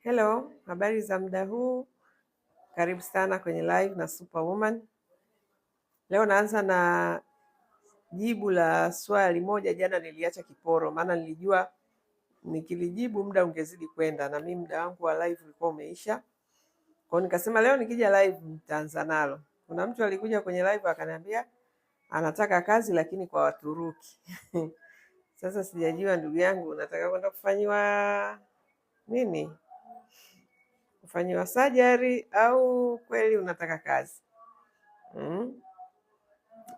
Hello, habari za muda huu. Karibu sana kwenye live na Superwoman. Leo naanza na jibu la swali moja. Jana niliacha kiporo, maana nilijua nikilijibu muda ungezidi kwenda, na mimi muda wangu wa live ulikuwa umeisha. Kwa hiyo nikasema leo nikija live nitaanza nalo. Kuna mtu alikuja kwenye live akaniambia anataka kazi lakini kwa Waturuki. Sasa sijajua ndugu yangu, unataka kwenda kufanyiwa nini? Kufanyiwa surgery au kweli unataka kazi?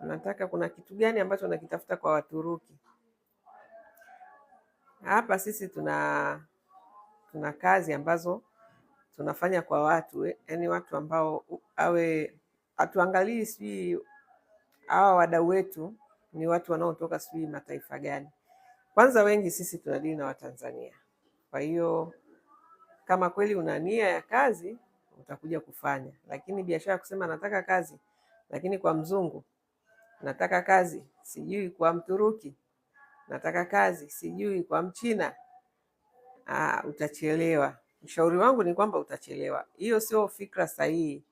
Unataka, kuna kitu gani ambacho unakitafuta kwa Waturuki? Hapa sisi tuna kazi ambazo tunafanya kwa watu yaani watu ambao hatuangalii sijui hawa wadau wetu ni watu wanaotoka sijui mataifa gani. Kwanza wengi sisi tunadili na Watanzania. Kwa hiyo kama kweli una nia ya kazi utakuja kufanya, lakini biashara ya kusema nataka kazi lakini kwa mzungu, nataka kazi sijui kwa Mturuki, nataka kazi sijui kwa Mchina, utachelewa. Ushauri wangu ni kwamba utachelewa. Hiyo sio fikra sahihi,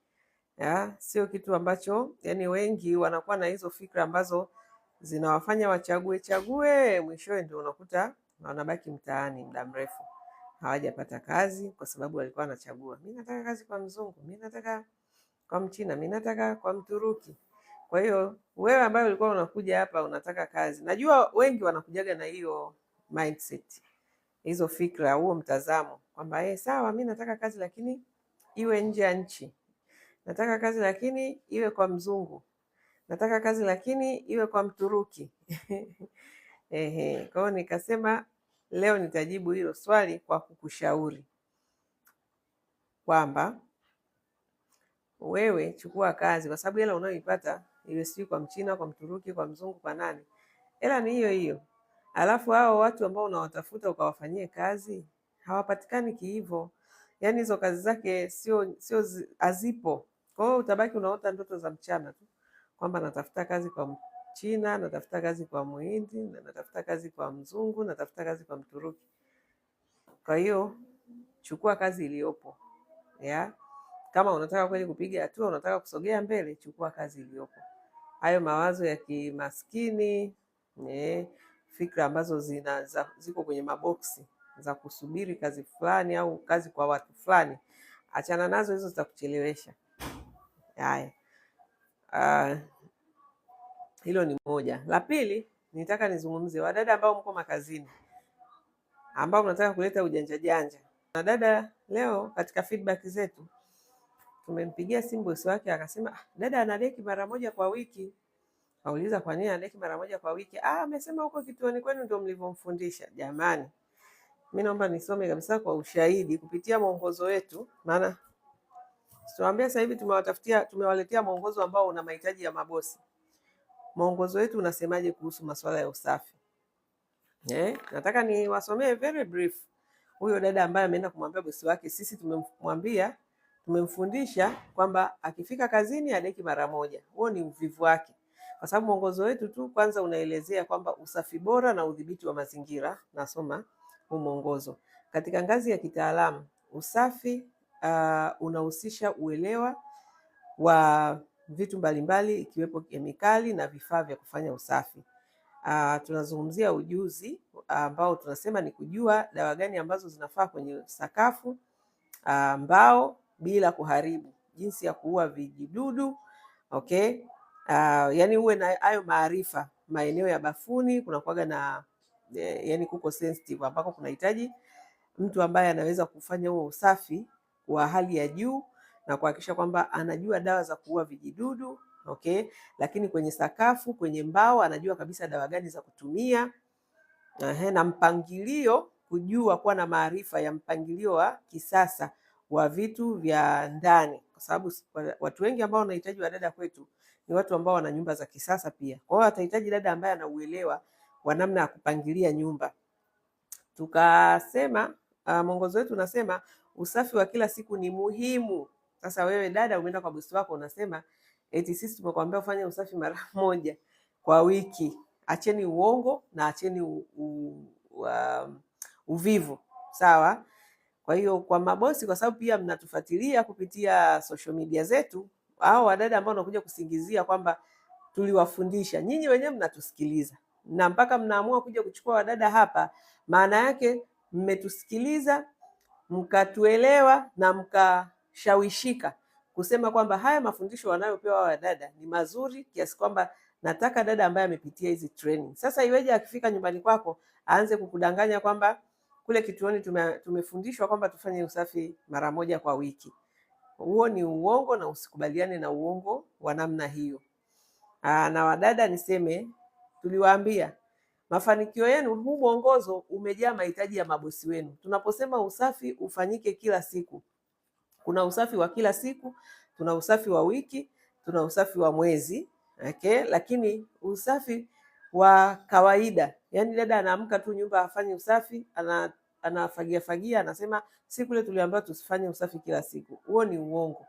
sio kitu ambacho, yani wengi wanakuwa na hizo fikra ambazo zinawafanya wachague, mwishowe ndio unakuta wanabaki mtaani muda mrefu hawajapata kazi, kwa sababu walikuwa wanachagua, mimi nataka kazi kwa mzungu, mimi nataka kwa Mchina, mimi nataka kwa Mturuki. Kwa hiyo wewe ambaye ulikuwa unakuja hapa unataka kazi, najua wengi wanakujaga na hiyo mindset, hizo fikra, huo mtazamo kwamba sawa, mimi nataka kazi lakini iwe nje ya nchi, nataka kazi lakini iwe kwa mzungu, nataka kazi lakini iwe kwa Mturuki. Kwa hiyo nikasema leo nitajibu hilo swali kwa kukushauri kwamba wewe chukua kazi, kwa sababu hela unayoipata iwe sijui kwa Mchina, kwa Mturuki, kwa mzungu, kwa nani, hela ni hiyo hiyo. Alafu hao watu ambao unawatafuta ukawafanyie kazi hawapatikani kihivyo, yaani hizo kazi zake sio hazipo. Kwa hiyo utabaki unaota ndoto za mchana tu kwamba natafuta kazi kwa Mchina, natafuta kazi kwa Muhindi, natafuta kazi kwa mzungu, natafuta kazi kwa Mturuki. Kwa hiyo chukua kazi iliyopo Kama unataka kweli kupiga hatua, unataka kusogea mbele, chukua kazi iliyopo. Hayo mawazo ya kimaskini, fikra ambazo ziko kwenye maboksi za kusubiri kazi fulani au kazi kwa watu fulani, achana nazo, hizo zitakuchelewesha. Haya, hilo ni moja. La pili, nitaka nizungumzie wadada ambao mko makazini, ambao mnataka kuleta ujanja janja. Na dada leo katika feedback zetu tumempigia simu bosi wake, akasema dada anadeki mara moja kwa wiki. Kauliza kwa nini anadeki mara moja kwa wiki? Amesema huko kituoni kwenu ndio mlivyomfundisha. Jamani, mimi naomba nisome kabisa kwa ushahidi kupitia mwongozo wetu, maana tunawaambia sasa hivi tumewaletea mwongozo ambao una mahitaji ya mabosi. Mwongozo wetu unasemaje kuhusu masuala ya usafi? Nataka niwasomee very brief. Huyo dada ambaye ameenda kumwambia bosi wake, sisi tumemfundisha kwamba akifika kazini adeki mara moja. Huo ni uvivu wake, kwa sababu mwongozo wetu tu kwanza unaelezea kwamba usafi bora na udhibiti wa mazingira. Nasoma huu mwongozo. Katika ngazi ya kitaalamu, usafi unahusisha uelewa wa vitu mbalimbali ikiwepo kemikali na vifaa vya kufanya usafi. Tunazungumzia ujuzi ambao tunasema ni kujua dawa gani ambazo zinafaa kwenye sakafu, mbao bila kuharibu, jinsi ya kuua vijidudu. Yani uwe na hayo maarifa. Maeneo ya bafuni kuna kuwaga na yani kuko sensitive, ambako kunahitaji mtu ambaye anaweza kufanya huo usafi wa hali ya juu na kuhakikisha kwamba anajua dawa za kuua vijidudu. Lakini kwenye sakafu, kwenye mbao, anajua kabisa dawa gani za kutumia. Na mpangilio, kujua kuwa na maarifa ya mpangilio wa kisasa wa vitu vya ndani, kwa sababu watu wengi ambao wanahitaji wadada kwetu ni watu ambao wana nyumba za kisasa pia. Kwa hiyo atahitaji dada ambaye anauelewa wa namna ya kupangilia nyumba. Tukasema mwongozo wetu unasema usafi wa kila siku ni muhimu. Sasa wewe dada umeenda kwa bosi wako unasema eti sisi tumekwambia ufanye usafi mara moja kwa wiki. Acheni uongo na acheni uvivu. Sawa? Kwa hiyo kwa mabosi, kwa sababu pia mnatufuatilia kupitia social media zetu, hao wadada ambao wanakuja kusingizia kwamba tuliwafundisha, nyinyi wenyewe mnatusikiliza na mpaka mnaamua kuja kuchukua wadada hapa, maana yake mmetusikiliza, mkatuelewa na mkashawishika kusema kwamba haya mafundisho wanayopewa wadada ni mazuri kiasi kwamba nataka dada ambaye amepitia hizi training. Sasa iweje akifika nyumbani kwako aanze kukudanganya kwamba kule kituoni tumefundishwa kwamba tufanye usafi mara moja kwa wiki? Huo ni uongo na usikubaliane na uongo wa namna hiyo. Na wadada niseme, tuliwaambia mafanikio yenu, huu mwongozo umejaa mahitaji ya mabosi wenu. Tunaposema usafi ufanyike kila siku, kuna usafi wa kila siku, tuna usafi wa wiki, tuna usafi wa mwezi, okay? Lakini usafi wa kawaida, yani dada anaamka tu nyumba afanye usafi, anafagia fagia, anasema siku ile tuliambiwa tusifanye usafi kila siku. Huo ni uongo.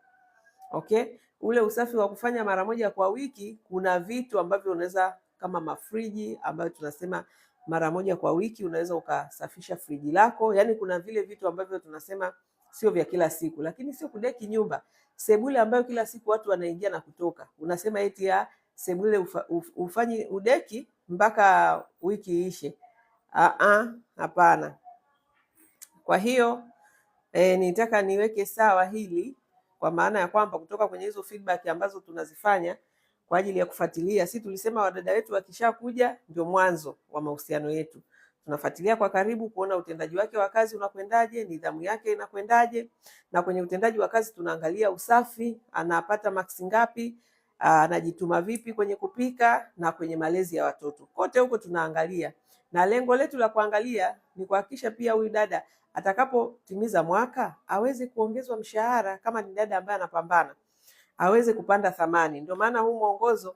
Okay? Ule usafi wa kufanya mara moja kwa wiki, kuna vitu ambavyo unaweza, kama mafriji ambayo tunasema mara moja kwa wiki unaweza ukasafisha friji lako. Yani kuna vile vitu ambavyo tunasema sio vya kila siku, lakini sio kudeki nyumba. Sebule ambayo kila siku watu wanaingia na kutoka, unasema eti ya sebule ufanye udeki mpaka wiki iishe. Hapana. Kwa hiyo nitaka niweke sawa hili, kwa maana ya kwamba kutoka kwenye hizo feedback ambazo tunazifanya kwa ajili ya kufuatilia, si tulisema wadada wetu wakishakuja ndio mwanzo wa mahusiano yetu. Tunafuatilia kwa karibu kuona utendaji wake wa kazi unakwendaje, nidhamu yake inakwendaje, na kwenye utendaji wa kazi tunaangalia usafi, anapata maksi ngapi, anajituma vipi kwenye kupika na kwenye malezi ya watoto. Kote huko tunaangalia, na lengo letu la kuangalia ni kuhakikisha pia huyu dada atakapotimiza mwaka aweze kuongezwa mshahara, kama ni dada ambaye anapambana aweze kupanda thamani. Ndio maana huu mwongozo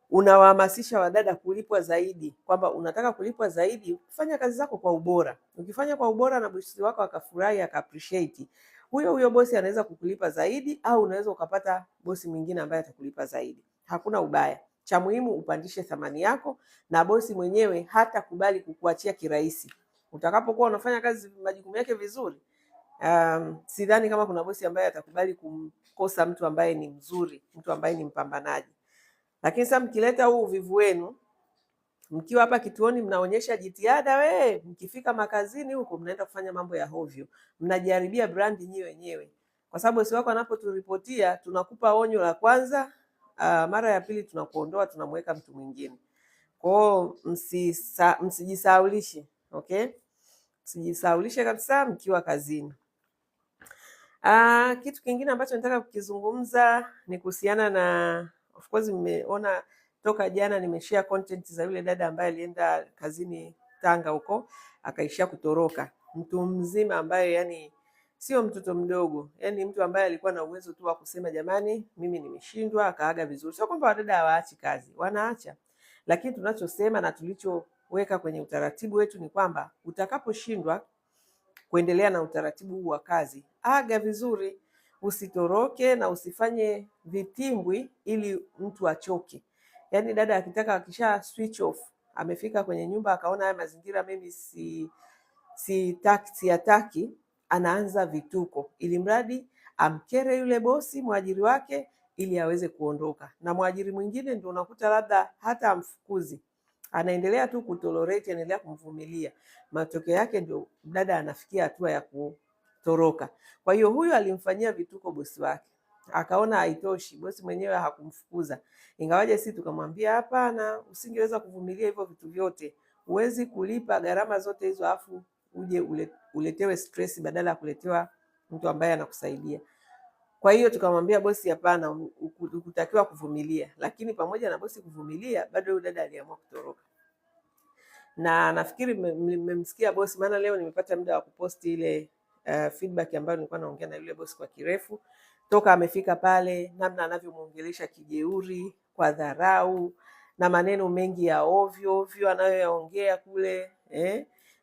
unawahamasisha wadada kulipwa zaidi, kwamba unataka kulipwa zaidi, kufanya kazi zako kwa ubora. Ukifanya kwa ubora na bosi wako akafurahi, akaappreciate, huyo bosi anaweza kukulipa zaidi, au unaweza ukapata bosi mwingine ambaye atakulipa zaidi. Hakuna ubaya. Cha muhimu upandishe thamani yako, na bosi mwenyewe hatakubali kukuachia kirahisi. Utakapokuwa unafanya kazi majukumu yake vizuri, sidhani kama kuna bosi ambaye atakubali kumkosa mtu ambaye ni mzuri, mtu ambaye ni mpambanaji. Lakini sasa mkileta huu uvivu wenu, mkiwa hapa kituoni mnaonyesha jitihada, mkifika makazini huko mnaenda kufanya mambo ya hovyo, mnajiharibia brandi nyinyi wenyewe. Kwa sababu bosi wako anapoturipotia, tunakupa onyo la kwanza, mara ya pili tunakuondoa, tunamweka mtu mwingine. Kwa hiyo msijisaulishe, okay? Msijisaulishe kabisa mkiwa kazini. Kitu kingine ambacho nataka kukizungumza ni kuhusiana na, of course mmeona toka jana nimeshare content za yule dada ambaye alienda kazini Tanga huko akaishia kutoroka. Mtu mzima ambaye yani sio mtoto mdogo, yani mtu ambaye alikuwa na uwezo tu wa kusema jamani, mimi nimeshindwa, akaaga vizuri. Sio kwamba wadada hawaachi kazi, wanaacha. Lakini tunachosema na tulichoweka kwenye utaratibu wetu ni kwamba utakaposhindwa kuendelea na utaratibu huu wa kazi, aga vizuri, usitoroke na usifanye vitimbwi ili mtu achoke. Yaani dada akitaka akisha switch off, amefika kwenye nyumba akaona haya mazingira mimi siyataki, anaanza vituko ili mradi amkere yule bosi mwajiri wake ili aweze kuondoka. Na mwajiri mwingine ndio unakuta labda hata amfukuzi, anaendelea tu kutolerate, anaendelea kumvumilia. Matokeo yake ndio dada anafikia hatua ya kutoroka. Kwa hiyo huyu alimfanyia vituko bosi wake, akaona haitoshi, bosi mwenyewe hakumfukuza. Ingawaje sisi tukamwambia hapana, usingeweza kuvumilia hivyo vitu vyote. Huwezi kulipa gharama zote hizo afu uje uletewe stress badala ya kuletewa mtu ambaye anakusaidia. Kwa hiyo tukamwambia bosi hapana, ukutakiwa kuvumilia. Lakini pamoja na bosi kuvumilia, bado yule dada aliamua kutoroka. Na nafikiri mmemsikia bosi, maana leo nimepata muda wa kuposti ile feedback ambayo nilikuwa naongea na yule bosi kwa kirefu. Toka amefika pale, namna anavyomuongelesha kijeuri, kwa dharau, na maneno mengi ya ovyo anayoyaongea kule.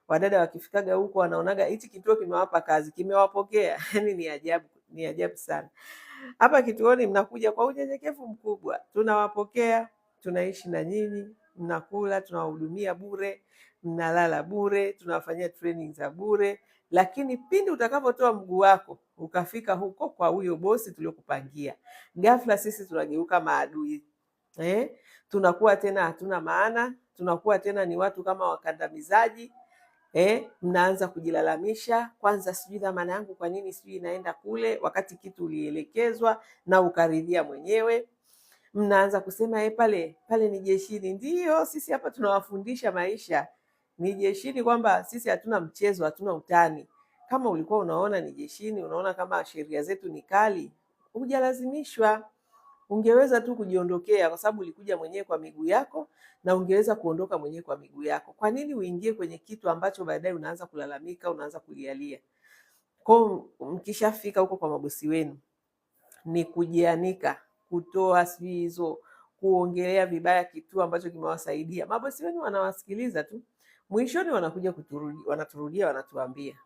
Wadada wakifikaga huko wanaonaga hichi kituo kimewapa kazi, kimewapokea. Yaani ni ajabu sana. Hapa kituoni mnakuja kwa unyenyekevu mkubwa. Tunawapokea, tunaishi na nyinyi, mnakula, tunawahudumia bure. mnalala bure, tunawafanyia training za bure, lakini pindi utakapotoa mguu wako ukafika huko kwa huyo bosi tuliokupangia, ghafla sisi tunageuka maadui. Tunakuwa tena hatuna maana, tunakuwa tena ni watu kama wakandamizaji. Mnaanza kujilalamisha, kwanza sijui dhamana yangu kwa nini sijui inaenda kule, wakati kitu ulielekezwa na ukaridhia mwenyewe. Mnaanza kusema pale ni jeshini. Ndiyo, sisi hapa tunawafundisha maisha, ni jeshini, kwamba sisi hatuna mchezo, hatuna utani. Kama ulikuwa unaona ni jeshini, unaona kama sheria zetu ni kali, hujalazimishwa. Ungeweza tu kujiondokea, kwa sababu ulikuja mwenyewe kwa miguu yako, na ungeweza kuondoka mwenyewe kwa miguu yako. Kwa nini uingie kwenye kitu ambacho baadaye unaanza kulalamika, unaanza kulialia? Kwa mkishafika huko kwa mabosi wenu, ni kujianika, kutoa sijui hizo, kuongelea vibaya kitu ambacho kimewasaidia. Mabosi wenu wanawasikiliza tu, mwishoni wanakuja wanaturudia, wanatuambia.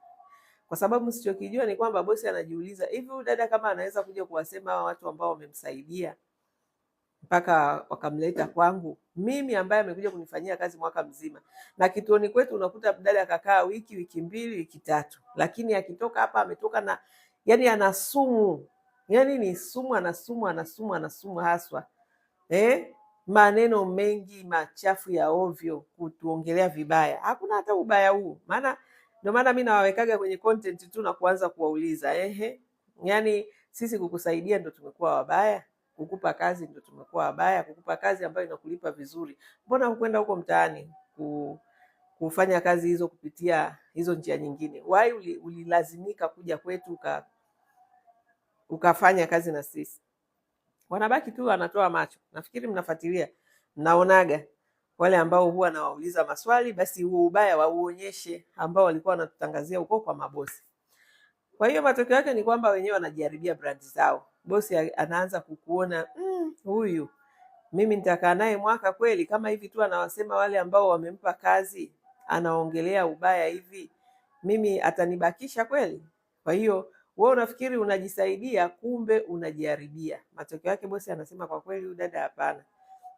Kwa sababu msichokijua ni kwamba bosi anajiuliza, hivi huyu dada kama anaweza kuja kuwasema hawa watu ambao wamemsaidia mpaka wakamleta kwangu mimi, ambaye amekuja kunifanyia kazi mwaka mzima, na kituoni kwetu unakuta dada akakaa wiki mbili, wiki tatu, lakini akitoka hapa ametoka na yani ana sumu, yani ni sumu, anasumu haswa. Maneno mengi machafu ya ovyo, kutuongelea vibaya. Hakuna hata ubaya huu, ndio maana mimi nawawekaga kwenye content tu na kuanza kuwauliza, yani sisi kukusaidia ndio tumekuwa wabaya? Kukupa kazi ndio tumekuwa wabaya? Kukupa kazi ambayo inakulipa vizuri, mbona hukwenda huko mtaani kufanya kazi hizo kupitia hizo njia nyingine? Why ulilazimika kuja kwetu ukafanya kazi na sisi? Wanabaki tu wanatoa macho. Nafikiri mnafuatilia, mnaonaga wale ambao huwa nawauliza maswali, basi huo ubaya wauonyeshe ambao walikuwa wanatutangazia huko kwa mabosi. Kwa hiyo matokeo yake ni kwamba wenyewe wanajiharibia brandi zao. Bosi anaanza kukuona, huyu mimi nitakaa naye mwaka kweli? Kama hivi tu anawasema wale ambao wamempa kazi, anaongelea ubaya hivi, mimi atanibakisha kweli? Kwa hiyo wewe unafikiri unajisaidia, kumbe unajiharibia. Matokeo yake bosi anasema, kwa kweli huyu dada hapana,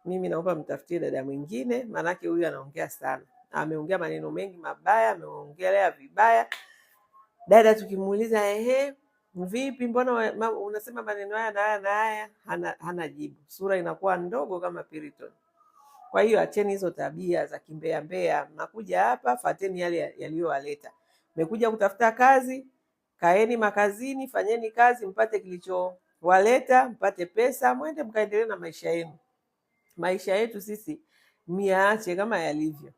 mimi naomba mtafutie dada mwingine, maanake huyu anaongea sana, ameongea maneno mengi mabaya, ameongelea vibaya. Dada tukimuuliza vipi, mbona unasema maneno haya na haya na haya, hana jibu. Sura inakuwa ndogo kama Piriton. Kwa hiyo acheni hizo tabia za kimbea mbea. Mnakuja hapa, fateni yale yaliyowaleta. Mmekuja kutafuta kazi, kaeni makazini, fanyeni kazi, mpate kilichowaleta, mpate pesa, mwende mkaendelee na maisha yenu. Maisha yetu sisi miaache kama yalivyo.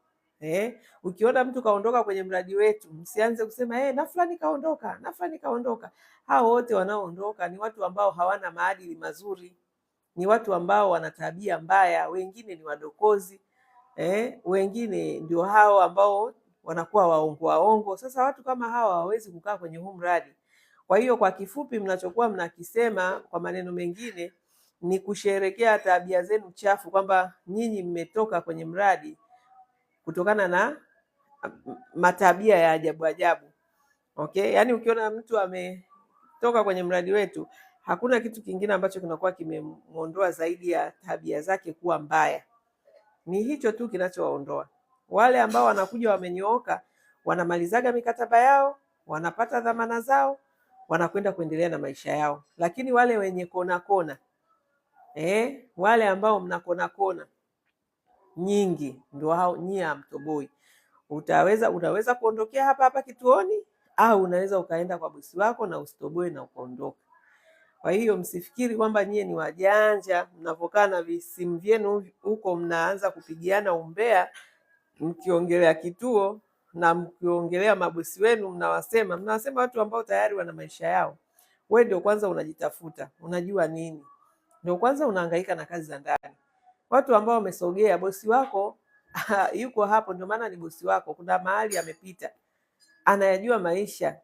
Ukiona mtu kaondoka kwenye mradi wetu, msianze kusema na fulani kaondoka, na fulani kaondoka. Hao wote wanaoondoka ni watu ambao hawana maadili mazuri, ni watu ambao wana tabia mbaya, wengine ni wadokozi, wengine ndio hao ambao wanakuwa waongo. Sasa watu kama hawa hawawezi kukaa kwenye huu mradi. Kwa hiyo kwa kifupi, mnachokuwa mnakisema kwa maneno mengine ni kusherekea tabia zenu chafu, kwamba nyinyi mmetoka kwenye mradi kutokana na matabia ya ajabu ajabu. Okay? Yaani ukiona mtu ametoka kwenye mradi wetu, hakuna kitu kingine ambacho kinakuwa kimemuondoa zaidi ya tabia zake kuwa mbaya. Ni hicho tu kinachowaondoa. Wale ambao wanakuja wamenyooka, wanamalizaga mikataba yao, wanapata dhamana zao, wanakwenda kuendelea na maisha yao. Lakini wale wenye kona wale ambao mna kona nyingi, ndio hao nyie hamtoboi. Unaweza kuondokea hapa kituoni, au unaweza ukaenda kwa bosi wako na usitoboe na ukaondoka. Kwa hiyo msifikiri kwamba nyie ni wajanja, mnapokaa na visimu vyenu huko mnaanza kupigiana umbea, mkiongelea kituo na mkiongelea mabosi wenu, mnawasema watu ambao tayari wana maisha yao. Wewe ndio kwanza unajitafuta, unajua nini, ndio kwanza unahangaika na kazi za ndani. Watu ambao wamesogea, bosi wako yuko hapo, ndio maana ni bosi wako. Kuna mahali amepita, anayajua maisha.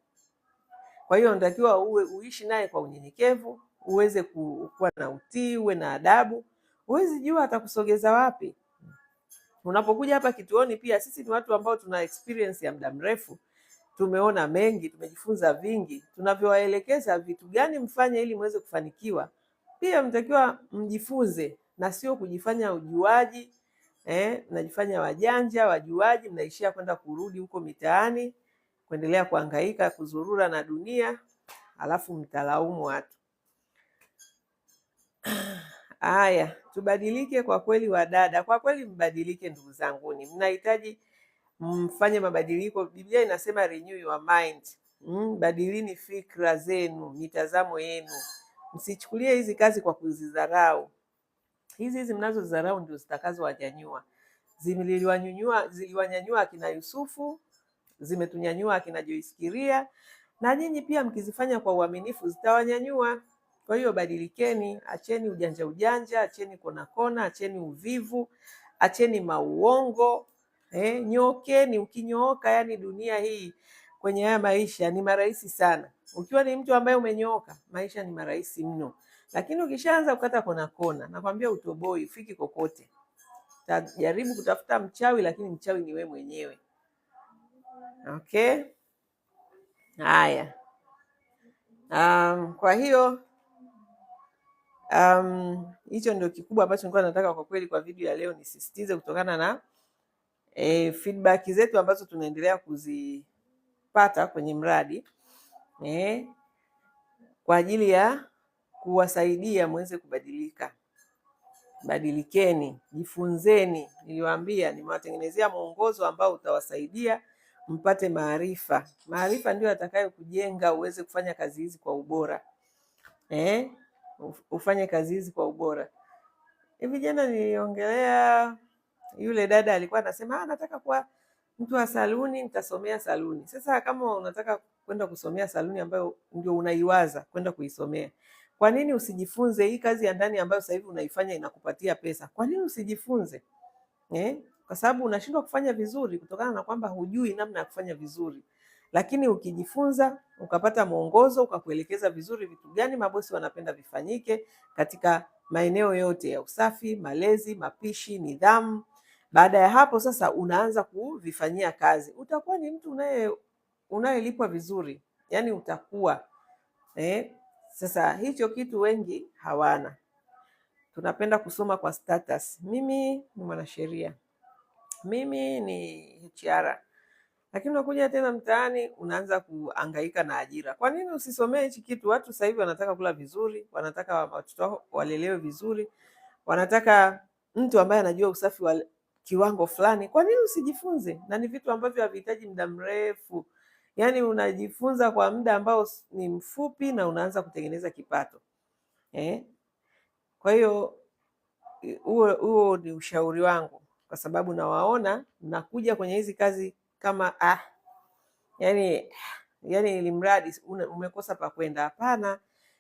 Kwa hiyo unatakiwa uishi naye kwa unyenyekevu, uweze kuwa na utii, uwe na adabu. Huwezi jua atakusogeza wapi. Unapokuja hapa kituoni pia, sisi ni watu ambao tuna experience ya muda mrefu. Tumeona mengi, tumejifunza vingi. Tunavyowaelekeza vitu gani mfanye ili muweze kufanikiwa, pia mtakiwa mjifunze, na sio kujifanya ujuaji mnajifanya wajanja, wajuaji, mnaishia kwenda kurudi huko mitaani, kuendelea kuhangaika, kuzurura na dunia, alafu mtalaumu watu. Haya, tubadilike kwa kweli wadada, kwa kweli mbadilike ndugu zanguni, mnahitaji mfanye mabadiliko. Biblia inasema renew your mind. Badilini fikra zenu, mitazamo yenu. Msichukulie hizi kazi kwa kuzidharau. Hizi mnazozidharau ndio zitakazowanyanyua. Ziliwanyanyua akina Yusufu, zimetunyanyua akina Joyce Kiria, na nyinyi pia mkizifanya kwa uaminifu zitawanyanyua. Kwa hiyo badilikeni, acheni ujanja, acheni kona, acheni uvivu, acheni mauongo. Nyookeni. Ukinyooka, yani dunia hii kwenye haya maisha ni marahisi sana. Ukiwa ni mtu ambaye umenyooka, maisha ni marahisi mno. Lakini ukishaanza kukata kona, nakwambia utoboi, ufiki kokote. Tajaribu kutafuta mchawi, lakini mchawi ni wewe mwenyewe. Okay? Haya. Kwa hiyo hicho ndio kikubwa ambacho nilikuwa nataka kwa kweli kwa video ya leo nisisitize, kutokana na feedback zetu ambazo tunaendelea kuzipata kwenye mradi kwa ajili ya kuwasaidia muweze kubadilika. Badilikeni, jifunzeni. Niliwaambia nimewatengenezea mwongozo ambao utawasaidia mpate maarifa. Maarifa ndio yatakayo kujenga uweze kufanya kazi hizi kwa ubora. Ufanye kazi hizi kwa ubora. Hivi jana niliongelea yule dada alikuwa anasema nataka kuwa mtu wa saluni, nitasomea saluni. Sasa kama unataka kwenda kusomea saluni ambayo ndio unaiwaza kwenda kuisomea, kwa nini usijifunze hii kazi ya ndani ambayo sasa hivi unaifanya inakupatia pesa? Kwa nini usijifunze? Kwa sababu unashindwa kufanya vizuri kutokana na kwamba hujui namna ya kufanya vizuri. Lakini ukijifunza, ukapata mwongozo, ukakuelekeza vizuri vitu gani mabosi wanapenda vifanyike katika maeneo yote ya usafi, malezi, mapishi, nidhamu. Baada ya hapo sasa unaanza kuvifanyia kazi. Utakuwa ni mtu unayelipwa vizuri. Yaani utakuwa. Sasa hicho kitu wengi hawana. Tunapenda kusoma kwa status. Mimi ni mwanasheria. Mimi ni HR. Lakini unakuja tena mtaani unaanza kuhangaika na ajira. Kwa nini usisomee hichi kitu? Watu sasa hivi wanataka kula vizuri, wanataka watoto walelewe vizuri, wanataka mtu ambaye anajua usafi wa kiwango fulani. Kwa nini usijifunze? Na ni vitu ambavyo havihitaji muda mrefu. Yaani unajifunza kwa muda ambao ni mfupi na unaanza kutengeneza kipato. Kwa hiyo huo ni ushauri wangu, kwa sababu nawaona nakuja kwenye hizi kazi kama yani ili mradi umekosa pa kwenda. Hapana,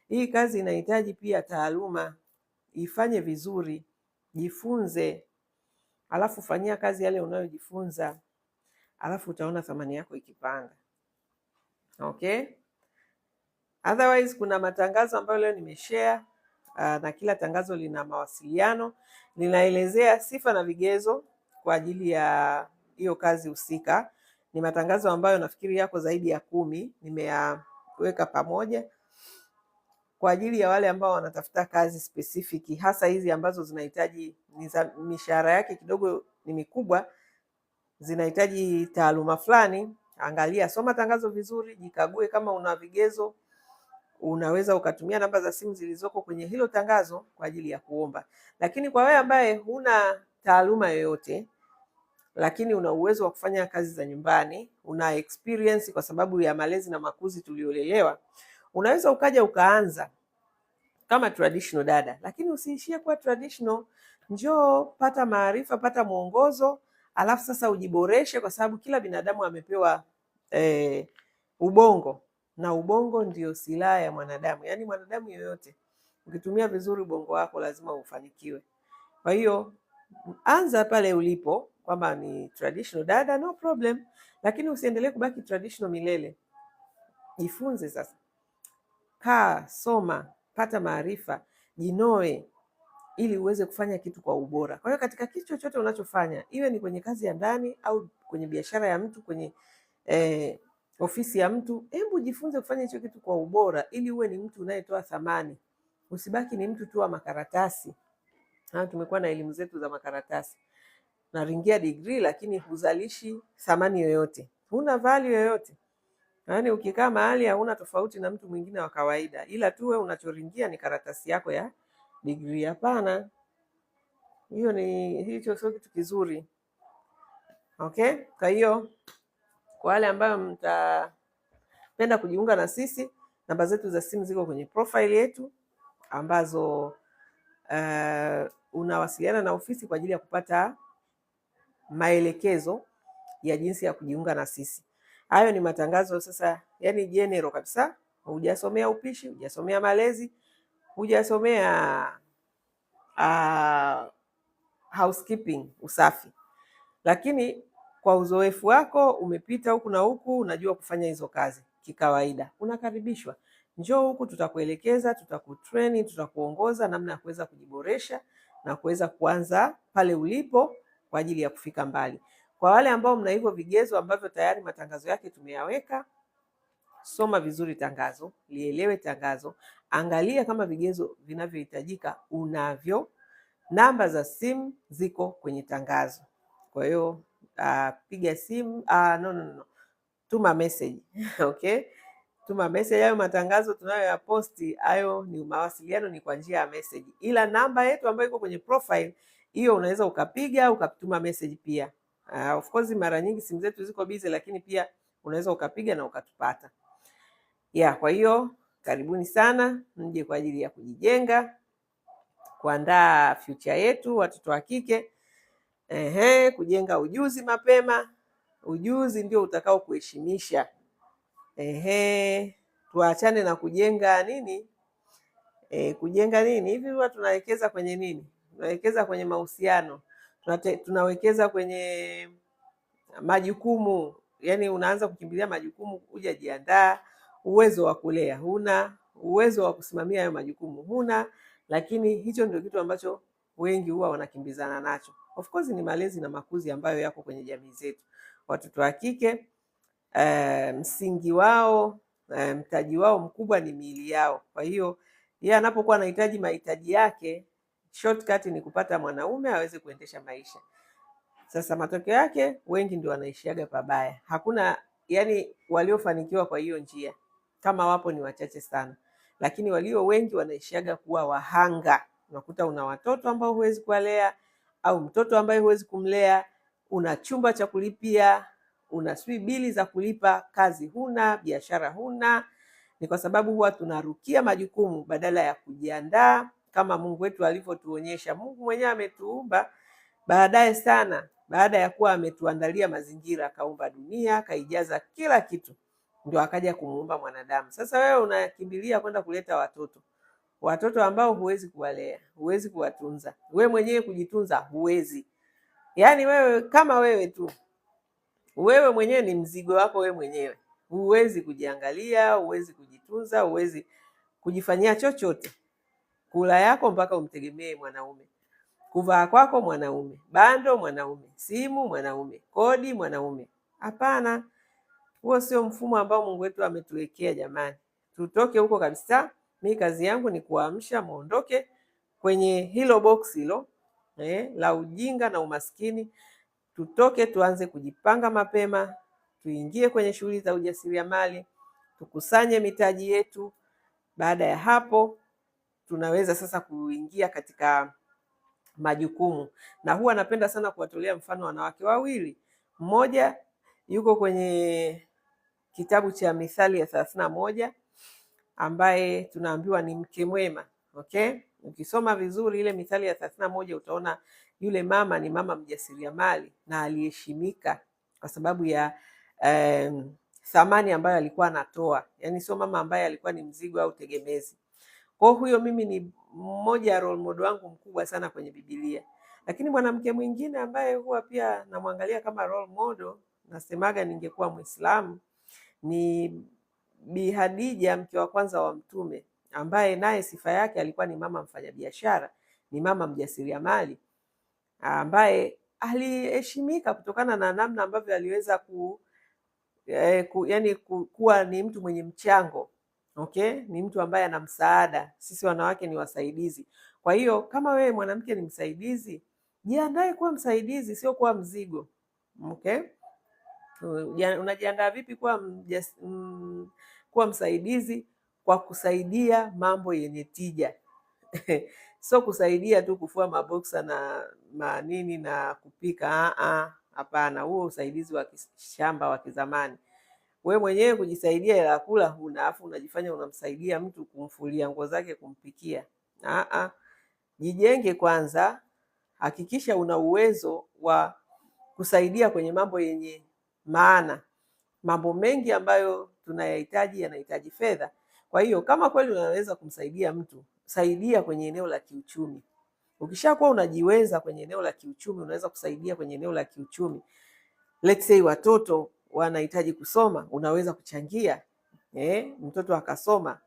hii kazi inahitaji pia taaluma. Ifanye vizuri, jifunze, alafu fanyia kazi yale unayojifunza, alafu utaona thamani yako ikipanda. Okay? Otherwise kuna matangazo ambayo leo nimeshare, na kila tangazo lina mawasiliano, linaelezea sifa na vigezo kwa ajili ya hiyo kazi husika. Ni matangazo ambayo nafikiri yako zaidi ya 10, nimeyaweka pamoja kwa ajili ya wale ambao wanatafuta kazi specific, hasa hizi ambazo zinahitaji mishahara yake kidogo ni mikubwa, zinahitaji taaluma fulani. Angalia, soma tangazo vizuri, jikague kama una vigezo. Unaweza ukatumia namba za simu zilizoko kwenye hilo tangazo kwa ajili ya kuomba. Lakini kwa wewe ambaye huna taaluma yoyote, lakini una uwezo wa kufanya kazi za nyumbani, una experience kwa sababu ya malezi na makuzi tuliolelewa, unaweza ukaja ukaanza kama traditional dada. Lakini usiishie kuwa traditional, njoo pata maarifa, pata mwongozo, alafu sasa ujiboreshe, kwa sababu kila binadamu amepewa ubongo, na ubongo ndio silaha ya mwanadamu. Yaani mwanadamu yoyote ukitumia vizuri ubongo wako lazima ufanikiwe. Kwa hiyo anza pale ulipo kwamba ni traditional dada, no problem, lakini usiendelee kubaki traditional milele. Jifunze sasa. Kaa, soma, pata maarifa, jinoe ili uweze kufanya kitu kwa ubora. Kwa hiyo katika kitu chochote unachofanya, iwe ni kwenye kazi ya ndani au kwenye biashara ya mtu, kwenye ofisi ya mtu, hebu jifunze kufanya hicho kitu kwa ubora ili uwe ni mtu unayetoa thamani. Usibaki ni mtu tu wa makaratasi. Tumekuwa na elimu zetu za makaratasi. unaringia degree lakini huzalishi thamani yoyote, huna value yoyote. Yaani ukikaa mahali hauna tofauti na mtu mwingine wa kawaida, ila tu wewe unachoringia ni karatasi yako ya degree. Hapana, hicho sio kitu kizuri. Okay, kwa hiyo kwa wale ambao mtapenda kujiunga na sisi, namba zetu za simu ziko kwenye profile yetu ambazo unawasiliana na ofisi kwa ajili ya kupata maelekezo ya jinsi ya kujiunga na sisi. Hayo ni matangazo sasa, yani general kabisa. Hujasomea upishi, hujasomea malezi, hujasomea housekeeping, usafi, lakini kwa uzoefu wako umepita huku na huku, unajua kufanya hizo kazi kikawaida, unakaribishwa. Njoo huku, tutakuelekeza, tutakutrain, tutakuongoza namna ya kuweza kujiboresha na kuweza kuanza pale ulipo kwa ajili ya kufika mbali. Kwa wale ambao mna hivyo vigezo ambavyo tayari matangazo yake tumeyaweka, soma vizuri tangazo, lielewe tangazo, angalia kama vigezo vinavyohitajika unavyo. Namba za simu ziko kwenye tangazo. Kwa hiyo piga simu, tuma message. Okay, tuma message. Hayo matangazo tunayoyaposti hayo ni mawasiliano, ni kwa njia ya message, ila namba yetu ambayo iko kwenye profile hiyo unaweza ukapiga ukatuma message pia. Of course mara nyingi simu zetu ziko busy, lakini pia unaweza ukapiga na ukatupata. Kwa hiyo karibuni sana, mje kwa ajili ya kujijenga, kuandaa future yetu watoto wa kike. Kujenga ujuzi mapema. Ujuzi ndio utakao kuheshimisha. Tuachane na kujenga nini? Kujenga nini? Hivi huwa tunawekeza kwenye nini? Tunawekeza kwenye mahusiano. Tunawekeza kwenye majukumu. Yaani unaanza kukimbilia majukumu, hujajiandaa, uwezo wa kulea huna, uwezo wa kusimamia hayo majukumu huna, lakini hicho ndio kitu ambacho wengi huwa wanakimbizana nacho. Of course ni malezi na makuzi ambayo yako kwenye jamii zetu. Watoto wa kike msingi wao, mtaji wao mkubwa ni miili yao. Kwa hiyo yeye anapokuwa anahitaji mahitaji yake, shortcut ni kupata mwanaume aweze kuendesha maisha. Sasa matokeo yake wengi ndio wanaishiaga pabaya. Hakuna yani waliofanikiwa kwa hiyo njia, kama wapo ni wachache sana, lakini walio wengi wanaishiaga kuwa wahanga. Unakuta una watoto ambao huwezi kuwalea, au mtoto ambaye huwezi kumlea, una chumba cha kulipia, una bili za kulipa, kazi huna, biashara huna. Ni kwa sababu huwa tunarukia majukumu badala ya kujiandaa kama Mungu wetu alivyotuonyesha. Mungu mwenyewe ametuumba baadaye sana, baada ya kuwa ametuandalia mazingira, akaumba dunia, akaijaza kila kitu, ndio akaja kumuumba mwanadamu. Sasa wewe unakimbilia kwenda kuleta watoto ambao huwezi kuwalea, huwezi kuwatunza, wewe mwenyewe kujitunza huwezi. Yaani wewe kama wewe tu, wewe mwenyewe ni mzigo wako wewe mwenyewe, huwezi kujiangalia, huwezi kujitunza, huwezi kujifanyia chochote. Kula yako mpaka umtegemee mwanaume, kuvaa kwako mwanaume, bando mwanaume, simu mwanaume, kodi mwanaume. Hapana, huo sio mfumo ambao Mungu wetu ametuwekea jamani. Tutoke huko kabisa. Mimi kazi yangu ni kuamsha muondoke kwenye hilo box hilo la ujinga na umaskini. Tutoke, tuanze kujipanga mapema, tuingie kwenye shughuli za ujasiriamali, tukusanye mitaji yetu. Baada ya hapo tunaweza sasa kuingia katika majukumu. Na huwa napenda sana kuwatolea mfano wanawake wawili. Mmoja yuko kwenye kitabu cha Mithali ya 31 ambaye tunaambiwa ni mke mwema. Okay? Ukisoma vizuri ile Mithali ya 31 utaona yule mama ni mama mjasiriamali na aliheshimika kwa sababu ya thamani ambayo alikuwa anatoa. Yaani sio mama ambaye alikuwa ni mzigo au tegemezi. Kwa huyo mimi ni mmoja role model wangu mkubwa sana kwenye Biblia. Lakini mwanamke mwingine ambaye huwa pia namwangalia kama role model, nasemaga ningekuwa Muislamu, ni Bi Khadija, mke wa kwanza wa Mtume, ambaye naye sifa yake alikuwa ni mama mfanyabiashara, ni mama mjasiriamali ambaye aliheshimika kutokana na namna ambavyo aliweza kuwa ni mtu mwenye mchango. Okay? Ni mtu ambaye ana msaada. Sisi wanawake ni wasaidizi. Kwa hiyo kama wewe mwanamke ni msaidizi, Jiandae kuwa msaidizi, sio kuwa mzigo. Okay? Unajiandaa vipi kuwa msaidizi? Kwa kusaidia mambo yenye tija sio kusaidia tu kufua maboksa na manini na kupika. Hapana, huo usaidizi wa kishamba wa kizamani. We mwenyewe kujisaidia hela kula huna, afu unajifanya unamsaidia mtu kumfulia nguo zake, kumpikia. Jijenge kwanza, hakikisha una uwezo wa kusaidia kwenye mambo yenye maana. Mambo mengi ambayo tunayahitaji yanahitaji fedha. Kwa hiyo kama kweli unaweza kumsaidia mtu, saidia kwenye eneo la kiuchumi. Ukishakuwa unajiweza kwenye eneo la kiuchumi, unaweza kusaidia kwenye eneo la kiuchumi. Let's say watoto wanahitaji kusoma, unaweza kuchangia mtoto akasoma.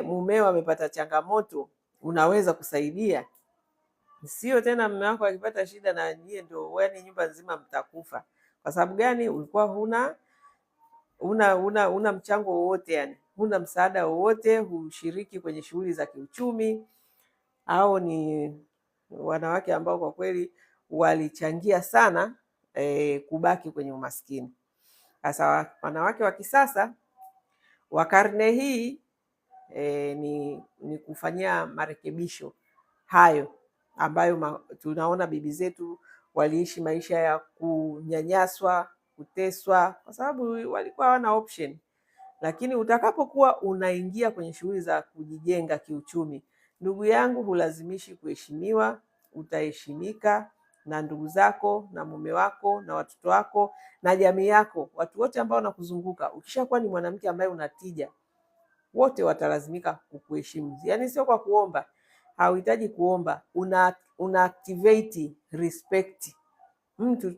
Mumeo amepata changamoto, unaweza kusaidia. Sio tena mume wako akipata shida na nyie ndio yaani nyumba nzima mtakufa. Kwa sababu gani? Ulikuwa huna mchango wowote, yani huna msaada wowote, hushiriki kwenye shughuli za kiuchumi. Au ni wanawake ambao kwa kweli walichangia sana kubaki kwenye umaskini. Sasa wanawake wa kisasa wa karne hii ni kufanyia marekebisho hayo ambayo tunaona bibi zetu waliishi maisha ya kunyanyaswa, kuteswa, kwa sababu walikuwa hawana option. Lakini utakapokuwa unaingia kwenye shughuli za kujijenga kiuchumi, ndugu yangu, hulazimishi kuheshimiwa, utaheshimika na ndugu zako na mume wako na watoto wako na jamii yako, watu wote ambao wanakuzunguka. Ukishakuwa ni mwanamke ambaye unatija, wote watalazimika kukuheshimu. Yaani sio kwa kuomba, hauhitaji kuomba, una activate respect.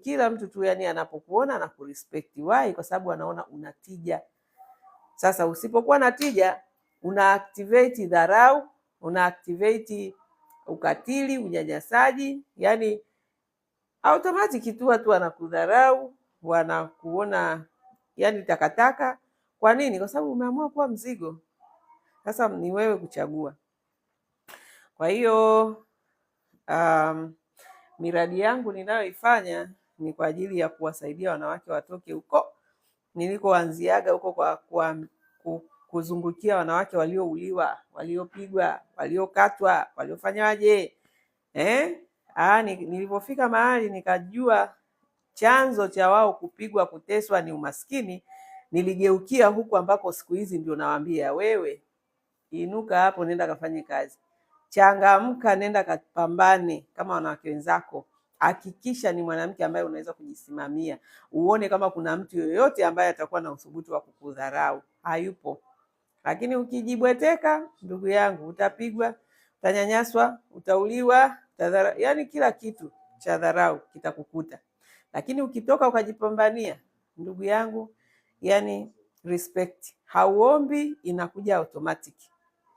Kila mtu tu yani anapokuona na kurespect. Why? Kwa sababu anaona unatija. Sasa usipokuwa na tija, una activate dharau, una activate ukatili, unyanyasaji, yani automatic tu watu wanakudharau, wanakuona yani takataka. Kwa nini? Kwa sababu umeamua kuwa mzigo. Sasa ni wewe kuchagua. Kwa hiyo miradi yangu ninayoifanya ni kwa ajili ya kuwasaidia wanawake watoke huko nilikoanziaga huko, kwa kuzungukia wanawake waliouliwa, waliopigwa, waliokatwa, waliofanyaje. Nilipofika mahali nikajua chanzo cha wao kupigwa, kuteswa ni umaskini, niligeukia huku ambako siku hizi ndio nawaambia, wewe inuka hapo, nenda kafanye kazi, changamka, nenda kapambane kama wanawake wenzako. Hakikisha ni mwanamke ambaye unaweza kujisimamia, uone kama kuna mtu yoyote ambaye atakuwa na uthubutu wa kukudharau. Hayupo. Lakini ukijibweteka, ndugu yangu, utapigwa, utanyanyaswa, utauliwa, yani kila kitu cha dharau kitakukuta. Lakini ukitoka ukajipambania, ndugu yangu, yani respect hauombi, inakuja automatic.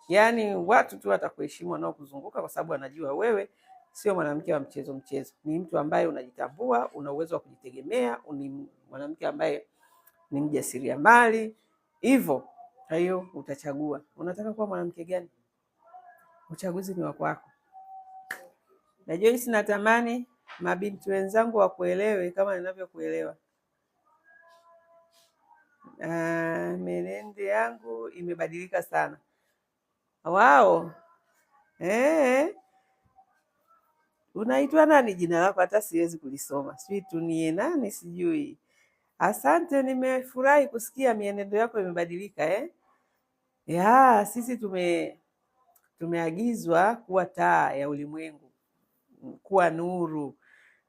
Yani watu tu watakuheshimu wanaokuzunguka, kwa sababu anajua wewe sio mwanamke wa mchezo mchezo. Ni mtu ambaye unajitambua, una uwezo wa kujitegemea, ni mwanamke ambaye ni mjasiriamali. Hivyo, kwa hiyo utachagua unataka kuwa mwanamke gani. Uchaguzi ni wa kwako. Najua hisi natamani mabinti wenzangu wakuelewe kama ninavyokuelewa. Menende yangu imebadilika sana. Wao. Unaitwa nani jina lako? Hata siwezi kulisoma. Sijui tunie nani sijui. Asante, nimefurahi kusikia mienendo yako imebadilika. Sisi tumeagizwa kuwa taa ya ulimwengu, kuwa nuru.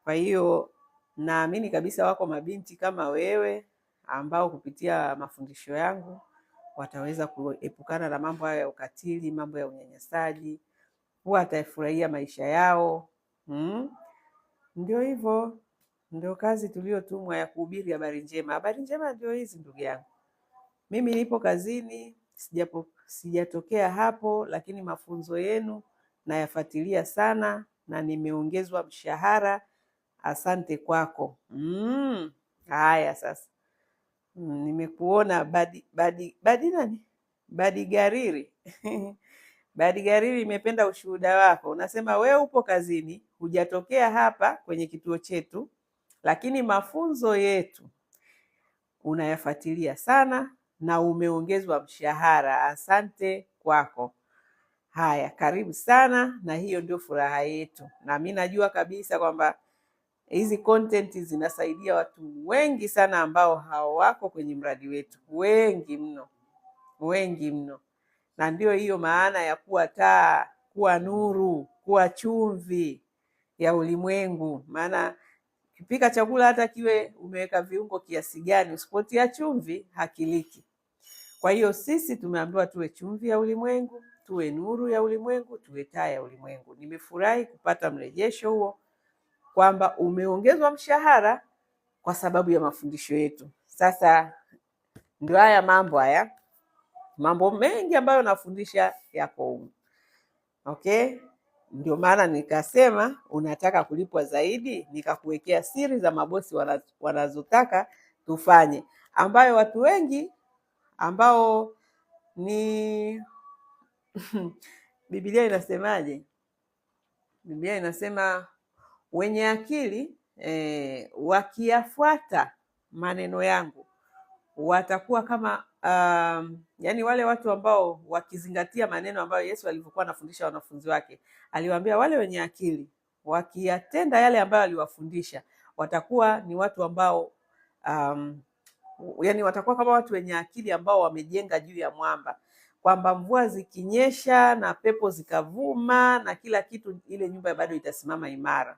Kwa hiyo naamini kabisa wako mabinti kama wewe ambao kupitia mafundisho yangu wataweza kuepukana na mambo haya ya ukatili, mambo ya unyanyasaji, watafurahia maisha yao. Ndio hivyo, ndio kazi tuliotumwa ya kuhubiri habari njema. Habari njema ndio hizi, ndugu yangu. Mimi nipo kazini, sijatokea hapo, lakini mafunzo yenu nayafuatilia sana na nimeongezwa mshahara. Asante kwako. Haya sasa. Nimekuona badi nani? Badi Gariri. Badi Gariri, imependa ushuhuda wako. Unasema wewe upo kazini, hujatokea hapa kwenye kituo chetu, lakini mafunzo yetu unayafuatilia sana na umeongezwa mshahara. Asante kwako. Haya, karibu sana, na hiyo ndio furaha yetu, na mimi najua kabisa kwamba hizi content zinasaidia watu wengi sana ambao hawako kwenye mradi wetu, wengi mno, wengi mno. Na ndio hiyo maana ya kuwa taa, kuwa nuru, kuwa chumvi ya ulimwengu. Maana ukipika chakula hata kiwe umeweka viungo kiasi gani, usipotia chumvi hakiliki. Kwa hiyo sisi tumeambiwa tuwe chumvi ya ulimwengu, tuwe nuru ya ulimwengu, tuwe taa ya ulimwengu. Nimefurahi kupata mrejesho huo kwamba umeongezwa mshahara kwa sababu ya mafundisho yetu. Sasa ndio haya mambo mengi ambayo nafundisha yako humu. Okay? Ndio maana nikasema unataka kulipwa zaidi, nikakuwekea siri za mabosi wanazotaka tufanye, ambayo watu wengi ambao ni Biblia inasemaje? Biblia inasema wenye akili wakiyafuata maneno yangu watakuwa kama yani wale watu ambao wakizingatia maneno ambayo Yesu alivyokuwa anafundisha wanafunzi wake. Aliwaambia wale wenye akili wakiyatenda yale ambayo aliwafundisha watakuwa ni watu ambao yani watakuwa kama watu wenye akili ambao wamejenga juu ya mwamba, kwamba mvua zikinyesha na pepo zikavuma na kila kitu, ile nyumba bado itasimama imara.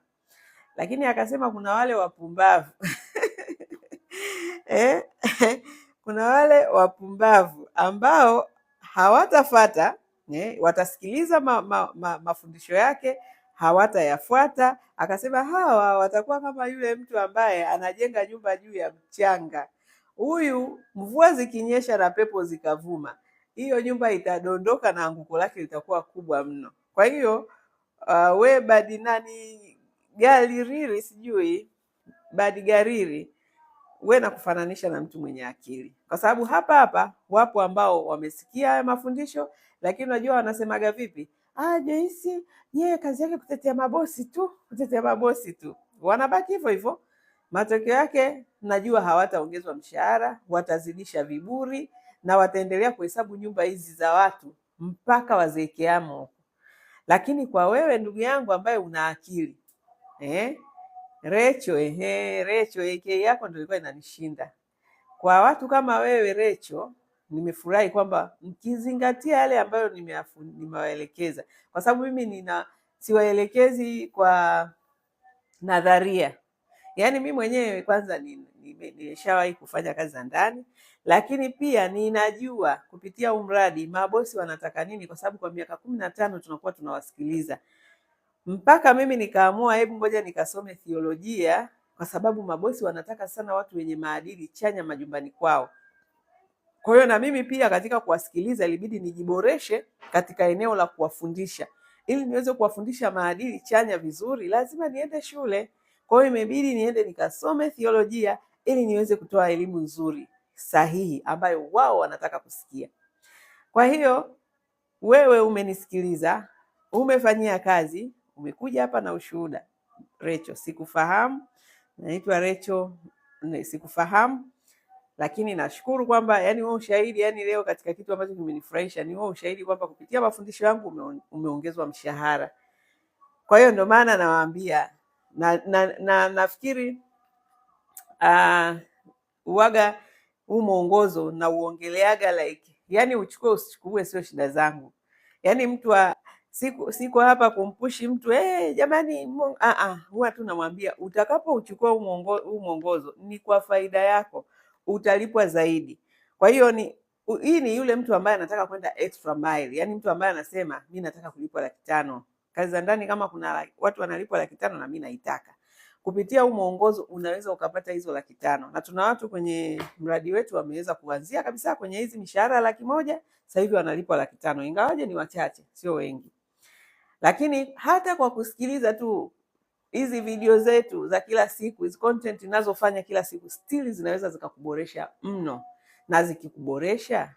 Lakini akasema kuna wale wapumbavu kuna wale wapumbavu ambao hawatafata, watasikiliza mafundisho yake, hawatayafuata. Akasema hawa watakuwa kama yule mtu ambaye anajenga nyumba juu ya mchanga. Huyu mvua zikinyesha na pepo zikavuma, hiyo nyumba itadondoka na anguko lake litakuwa kubwa mno. Kwa hiyo we Badi Gariri, sijui Badi Gariri, we nakufananisha na mtu mwenye akili, kwa sababu hapa wapo ambao wamesikia haya mafundisho, lakini unajua wanasemaga vipi? Joyce yeye kazi yake kutetea mabosi tu, wanabaki hivyo hivyo. Matokeo yake najua hawataongezwa mshahara, watazidisha viburi na wataendelea kuhesabu nyumba hizi za watu mpaka wazeekeamo. Lakini kwa wewe ndugu yangu ambaye una akili, Recho AK yako ndio ilikuwa inanishinda. Kwa watu kama wewe Recho, nimefurahi kwamba mkizingatia yale ambayo nimewaelekeza, kwa sababu mimi siwaelekezi kwa nadharia. Yaani mimi mwenyewe kwanza nimeshawahi kufanya kazi za ndani, lakini pia ninajua kupitia mradi mabosi wanataka nini, kwa sababu kwa miaka 15 tunakuwa tunawasikiliza. Mpaka mimi nikaamua hebu ngoja nikasome theolojia, kwa sababu mabosi wanataka sana watu wenye maadili chanya majumbani kwao. Kwa hiyo na mimi pia katika kuwasikiliza ilibidi nijiboreshe katika eneo la kuwafundisha. Ili niweze kuwafundisha maadili chanya vizuri, lazima niende shule. Kwa hiyo imebidi niende nikasome theolojia ili niweze kutoa elimu nzuri sahihi ambayo wao wanataka kusikia. Kwa hiyo wewe umenisikiliza, umefanyia kazi, umekuja hapa na ushuhuda. Recho, sikufahamu. Naitwa Recho, sikufahamu. Lakini nashukuru kwamba yani wewe ushahidi, yani leo katika kitu ambacho kimenifurahisha ni wewe ushahidi kwamba kupitia mafundisho yangu umeongezwa mshahara. Kwa hiyo ndio maana nawaambia nafikiri uwaga huu mwongozo na uongeleaga like yani uchukue usichukue sio shida zangu. Yani mtu siko hapa kumpushi mtu jamani huwa tu namwambia utakapochukua huu mwongozo ni kwa faida yako, utalipwa zaidi. Kwa hiyo hii ni yule mtu ambaye anataka kwenda extra mile, yani mtu ambaye anasema mimi nataka kulipwa 500,000. Kazi za ndani kama kuna watu wanalipwa 500,000 na mimi naitaka. Kupitia huu mwongozo unaweza ukapata hizo 500,000. Na tuna watu kwenye mradi wetu wameweza kuanzia kabisa kwenye hizi mishahara 100,000, sasa hivi wanalipwa 500,000, ingawaje ni wachache, sio wengi. Lakini hata kwa kusikiliza tu hizi video zetu za kila siku, hizi content ninazofanya kila siku, still zinaweza zikakuboresha mno. Na zikikuboresha,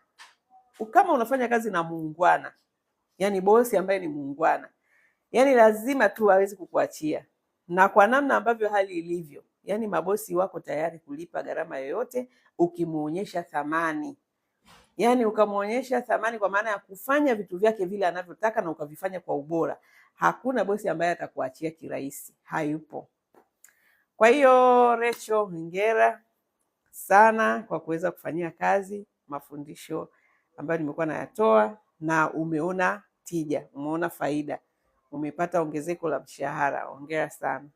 kama unafanya kazi na muungwana, yani bosi ambaye ni muungwana, yani lazima tu hawezi kukuachia, na kwa namna ambavyo hali ilivyo, yani mabosi wako tayari kulipa gharama yoyote ukimuonyesha thamani. Yani ukamuonyesha thamani kwa maana ya kufanya vitu vyake vile anavyotaka na ukavifanya kwa ubora, hakuna bosi ambaye atakuachia kirahisi, hayupo. Kwa hiyo Rachel, hongera sana kwa kuweza kufanyia kazi mafundisho ambayo nimekuwa nayatoa, na umeona tija, umeona faida, umepata ongezeko la mshahara. Hongera sana.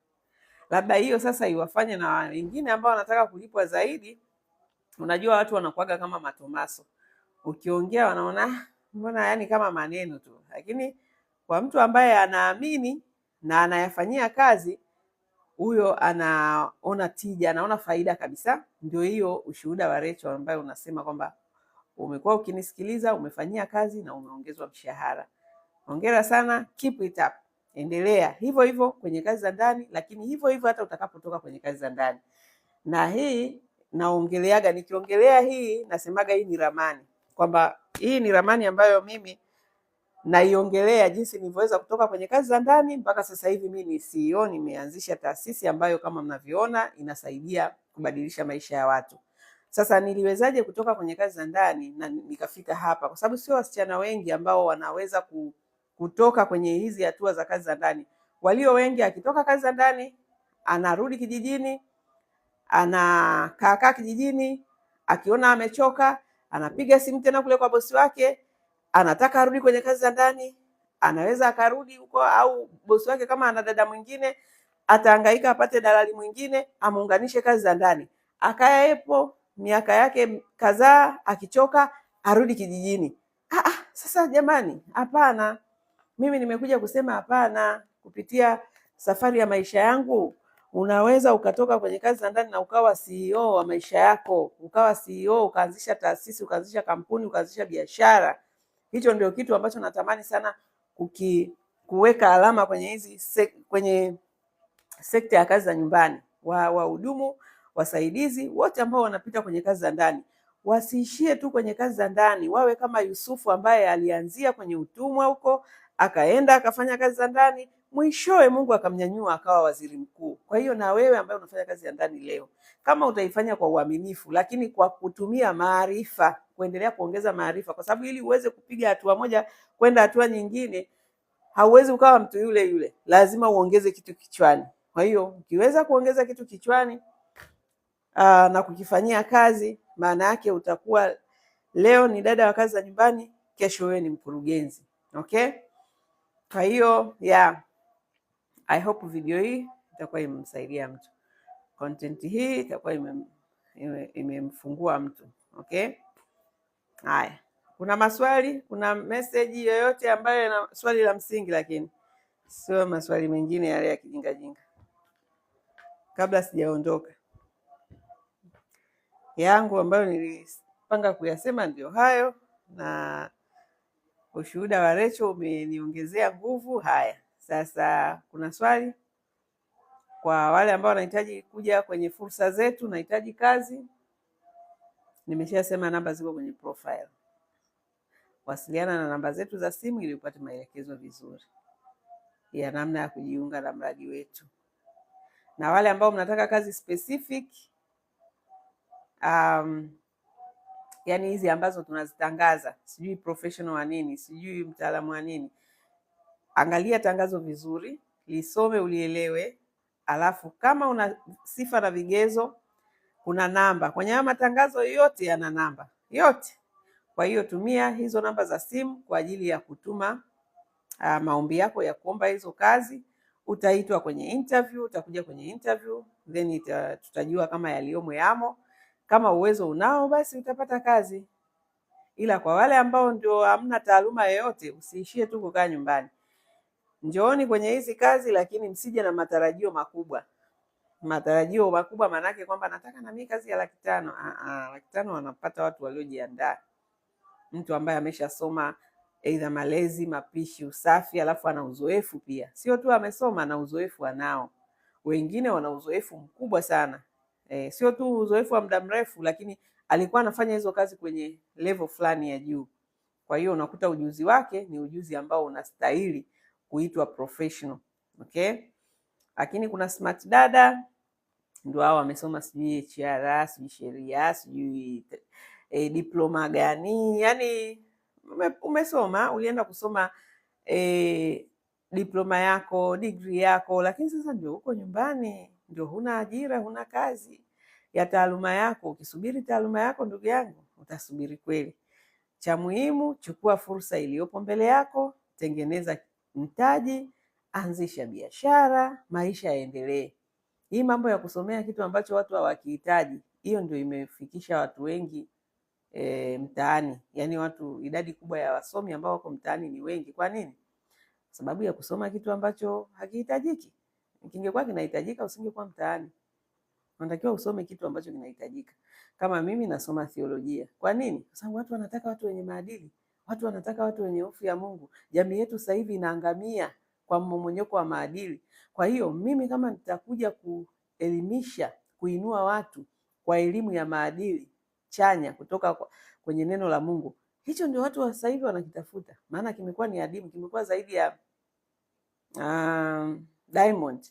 Labda hiyo sasa iwafanye na wengine ambao wanataka kulipwa zaidi. Unajua watu wanakuaga kama matomaso, ukiongea wanaona mbona yani kama maneno tu, lakini kwa mtu ambaye anaamini na anayafanyia kazi, huyo anaona tija, anaona faida kabisa. Ndio hiyo ushuhuda wa Rachel ambayo unasema kwamba umekuwa ukinisikiliza, umefanyia kazi na umeongezwa mshahara. Hongera sana, keep it up. Endelea hivyo hivyo kwenye kazi za ndani, lakini hivyo hivyo hata utakapotoka kwenye kazi za ndani. Na hii naongeleaga, nikiongelea hii nasemaga hii ni ramani, kwamba hii ni ramani ambayo mimi naiongelea jinsi nilivyoweza kutoka kwenye kazi za ndani mpaka sasa hivi mimi ni CEO, nimeanzisha taasisi ambayo kama mnavyoona inasaidia kubadilisha maisha ya watu. Sasa niliwezaje kutoka kwenye kazi za ndani na nikafika hapa? Kwa sababu sio wasichana wengi ambao wanaweza kutoka kwenye hizi hatua za kazi za ndani. Walio wengi akitoka kazi za ndani anarudi kijijini, anakaa kijijini, akiona amechoka anapiga simu tena kule kwa bosi wake, anataka arudi kwenye kazi za ndani. Anaweza akarudi huko, au bosi wake kama ana dada mwingine atahangaika apate dalali mwingine amuunganishe kazi za ndani, akaepo miaka yake kadhaa, akichoka arudi kijijini. Sasa jamani, hapana. Mimi nimekuja kusema hapana. Kupitia safari ya maisha yangu, unaweza ukatoka kwenye kazi za ndani na ukawa CEO wa maisha yako, ukawa CEO, ukaanzisha taasisi, ukaanzisha kampuni, ukaanzisha biashara. Hicho ndio kitu ambacho natamani sana kuweka alama kwenye kwenye sekta ya kazi za nyumbani. Wahudumu, wasaidizi, wote ambao wanapita kwenye kazi za ndani wasiishie tu kwenye kazi za ndani, wawe kama Yusufu ambaye alianzia kwenye utumwa huko, akaenda akafanya kazi za ndani, mwishowe Mungu akamnyanyua akawa waziri mkuu. Kwa hiyo na wewe ambaye unafanya kazi ya ndani leo, kama utaifanya kwa uaminifu, lakini kwa kutumia maarifa, kuendelea kuongeza maarifa, kwa sababu ili uweze kupiga hatua moja kwenda hatua nyingine, hauwezi ukawa mtu yule yule, lazima uongeze kitu kichwani. Kwa hiyo ukiweza kuongeza kitu kichwani na kukifanyia kazi, maana yake utakuwa leo ni dada wa kazi za nyumbani, kesho wewe ni mkurugenzi. Okay? Kwa hiyo I hope video hii itakuwa imemsaidia mtu. Content hii itakuwa imemfungua mtu. Okay? Haya. Kuna maswali, kuna message yoyote ambayo ina swali la msingi, lakini sio maswali mengine yale ya kijinga jinga. Kabla sijaondoka, yangu ambayo nilipanga kuyasema ndio hayo, na ushuhuda wa Rachel umeniongezea nguvu. Haya, sasa kuna swali kwa wale ambao wanahitaji kuja kwenye fursa zetu, nahitaji kazi. Nimeshasema namba ziko kwenye profile. Wasiliana na namba zetu za simu ili upate maelekezo vizuri ya namna ya kujiunga na mradi wetu. Na wale ambao mnataka kazi specific, yani hizi ambazo tunazitangaza, sijui professional wa nini, sijui mtaalamu wa nini, angalia tangazo vizuri, lisome, ulielewe, alafu kama una sifa na vigezo, kuna namba kwenye haya matangazo yote, yana namba yote. Kwa hiyo tumia hizo namba za simu kwa ajili ya kutuma maombi yako ya kuomba hizo kazi. Utaitwa kwenye interview, utakuja kwenye interview, then tutajua kama yaliomo yamo. Kama uwezo unao, basi utapata kazi. Ila kwa wale ambao ndio hamna taaluma yoyote, usiishie tu kukaa nyumbani. Njooni kwenye hizi kazi, lakini msije na matarajio makubwa. Matarajio makubwa manake kwamba nataka na mimi kazi ya 500,000. 500,000 wanapata watu waliojiandaa. Mtu ambaye ameshasoma aidha malezi, mapishi, usafi, alafu ana uzoefu pia. Sio tu amesoma, na uzoefu anao. Wengine wana uzoefu mkubwa sana. Sio tu uzoefu wa muda mrefu, lakini alikuwa anafanya hizo kazi kwenye level fulani ya juu. Kwa hiyo unakuta ujuzi wake ni ujuzi ambao unastahili kuitwa professional. Okay? Lakini kuna smart dada ndio hao wamesoma sijui HR, sijui sheria, sijui diploma gani. Yaani umesoma, ulienda kusoma diploma yako, degree yako, lakini sasa ndio uko nyumbani, ndio huna ajira, huna kazi ya taaluma yako. Ukisubiri taaluma yako, ndugu yangu, utasubiri kweli. Cha muhimu, chukua fursa iliyopo mbele yako, tengeneza mtaji, anzisha biashara, maisha yaendelee. Hii mambo ya kusomea kitu ambacho watu hawakihitaji, hiyo ndio imefikisha watu wengi mtaani. Yaani idadi kubwa ya wasomi ambao wako mtaani ni wengi. Kwa nini? Sababu ya kusoma kitu ambacho hakihitajiki. Kingekuwa kinahitajika usingekuwa mtaani. Unatakiwa usome kitu ambacho kinahitajika. Kama mimi nasoma theolojia. Kwa nini? Kwa sababu watu wanataka watu wenye maadili. Watu wanataka watu wenye hofu ya Mungu. Jamii yetu sasa hivi inaangamia kwa mmomonyoko wa maadili. Kwa hiyo mimi kama nitakuja kuelimisha, kuinua watu kwa elimu ya maadili chanya kutoka kwenye neno la Mungu, hicho ndio watu wa sasa hivi wanakitafuta. Maana kimekuwa ni adimu, kimekuwa zaidi ya diamond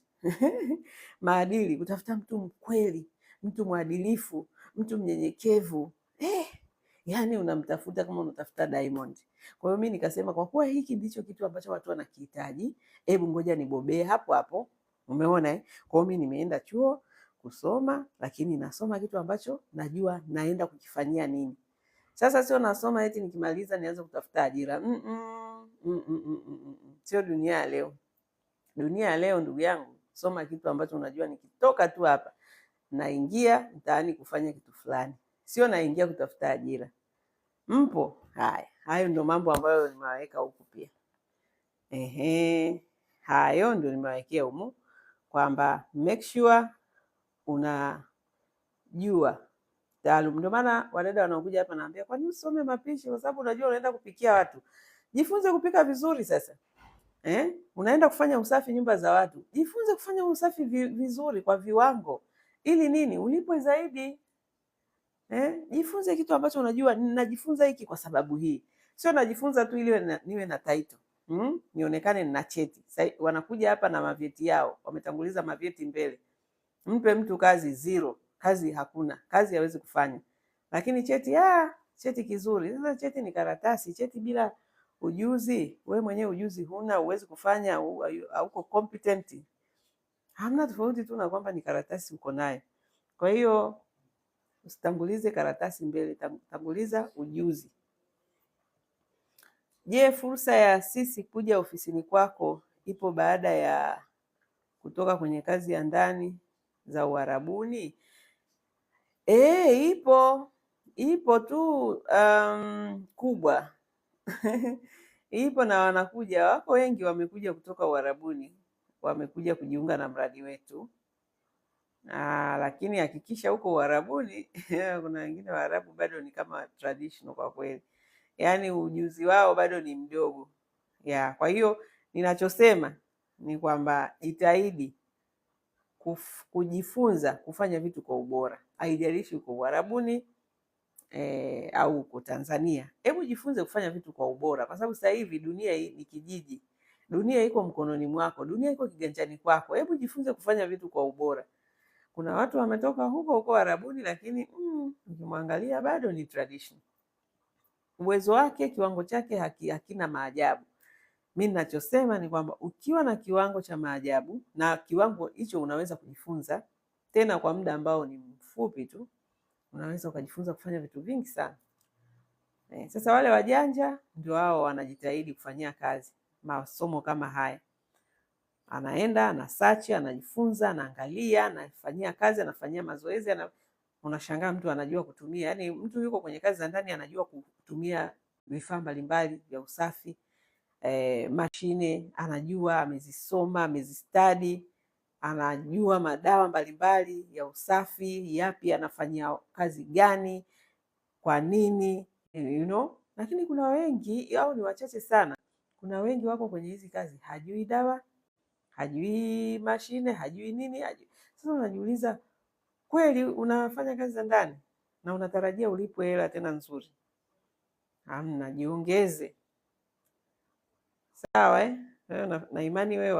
maadili, kutafuta mtu mkweli, mtu mwadilifu, mtu mnyenyekevu. Yani unamtafuta kama unatafuta diamond. Kwa hiyo mimi nikasema kwa kuwa hiki ndicho kitu ambacho watu wanakihitaji, hebu ngoja nibobee hapo hapo. Umeona Kwa hiyo mimi nimeenda chuo kusoma, lakini nasoma kitu ambacho najua naenda kukifanyia nini. Sasa sio nasoma eti nikimaliza nianze kutafuta ajira. Sio dunia ya leo. Dunia ya leo ndugu yangu, soma kitu ambacho unajua nikitoka tu hapa naingia mtaani kufanya kitu fulani. Sio naingia kutafuta ajira. Mpo? Hayo ndio mambo ambayo nimeweka huku pia. Hayo ndio nimewekea humu kwamba make sure unajua taaluma. Ndio maana wadada wanaokuja hapa naambia kwa nini usome mapishi? Kwa sababu unajua unaenda kupikia watu. Jifunze kupika vizuri sasa. Unaenda kufanya usafi nyumba za watu. Jifunze kufanya usafi vizuri kwa viwango. Ili nini? Ulipwe zaidi. Jifunze kitu ambacho unajua ninajifunza hiki kwa sababu hii. Sio najifunza tu ili niwe na title. Nionekane nina cheti. Wanakuja hapa na mavyeti yao, wametanguliza mavyeti mbele. Mpe mtu kazi zero, kazi hakuna, kazi hawezi kufanya. Lakini cheti cheti kizuri. Sasa cheti ni karatasi, cheti bila ujuzi, wewe mwenyewe ujuzi huna, uwezi kufanya, hauko competent. Hamna tofauti tu na kwamba ni karatasi uko nayo. Kwa hiyo usitangulize karatasi mbele, tanguliza ujuzi. Je, fursa ya sisi kuja ofisini kwako ipo baada ya kutoka kwenye kazi ya ndani za Uarabuni? Ipo tu kubwa. Ipo na wanakuja, wako wengi wamekuja kutoka Uarabuni, wamekuja kujiunga na mradi wetu. Lakini hakikisha huko Uarabuni kuna wengine Waarabu bado ni kama traditional kwa kweli. Yaani ujuzi wao bado ni mdogo. Kwa hiyo ninachosema ni kwamba jitahidi kujifunza kufanya vitu kwa ubora. Haijalishi uko Uarabuni au uko Tanzania. Hebu jifunze kufanya vitu kwa ubora, kwa sababu sasa hivi dunia hii ni kijiji. Dunia iko mkononi mwako, dunia iko kiganjani kwako. Hebu jifunze kufanya vitu kwa ubora. Kuna watu wametoka huko Uarabuni, lakini ukimwangalia bado ni traditional. Uwezo wake, kiwango chake hakina maajabu. Mimi ninachosema ni kwamba ukiwa na kiwango cha maajabu, na kiwango hicho unaweza kujifunza tena kwa muda ambao ni mfupi tu, unaweza ukajifunza kufanya vitu vingi sana. Sasa wale wajanja ndio wao wanajitahidi kufanyia kazi masomo kama haya. Anaenda, anasearch, anajifunza, anaangalia, anafanyia kazi, anafanyia mazoezi, unashangaa mtu anajua kutumia. Yaani mtu yuko kwenye kazi za ndani anajua kutumia vifaa mbalimbali vya usafi, mashine, anajua, amezisoma, amezistudy, anajua madawa mbalimbali ya usafi, yapi anafanyia kazi gani, kwa nini, Lakini kuna wengi, au ni wachache sana, kuna wengi wako kwenye hizi kazi, hajui dawa, hajui mashine, hajui nini, hajui. Sasa unajiuliza, kweli unafanya kazi za ndani na unatarajia ulipwe hela tena nzuri? Hamna, jiongeze. Sawa eh? Na imani we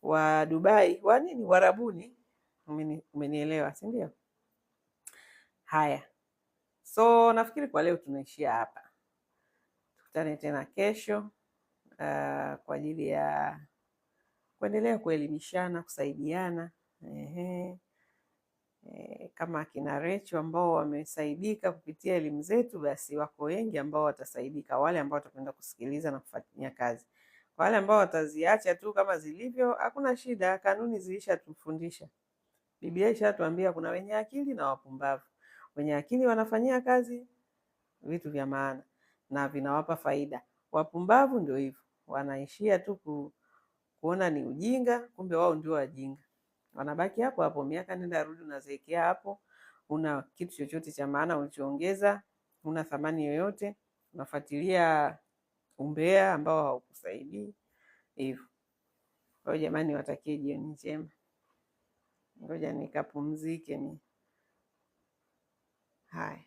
wa Dubai wa nini Warabuni, umenielewa si ndio? Haya, so nafikiri kwa leo tunaishia hapa, tukutane tena kesho kwa ajili ya kuendelea kuelimishana, kusaidiana. Kama akina Recho ambao wamesaidika kupitia elimu zetu, basi wako wengi ambao watasaidika, wale ambao watakwenda kusikiliza na kufanyia kazi. Kwa wale ambao wataziacha tu kama zilivyo, hakuna shida, kanuni zilishatufundisha. Biblia ishatuambia kuna wenye akili na wapumbavu. Wenye akili wanafanyia kazi vitu vya maana na vinawapa faida. Wapumbavu ndio hivyo, wanaishia tu kuona ni ujinga, kumbe wao ndio wajinga. Wanabaki hapo hapo, miaka nenda rudi, unazeekea hapo, una kitu chochote cha maana ulichoongeza, una thamani yoyote, unafuatilia umbea ambao haukusaidii hivyo. Kwa hiyo jamani, watakie jioni njema. Ngoja nikapumzike ni. Haya.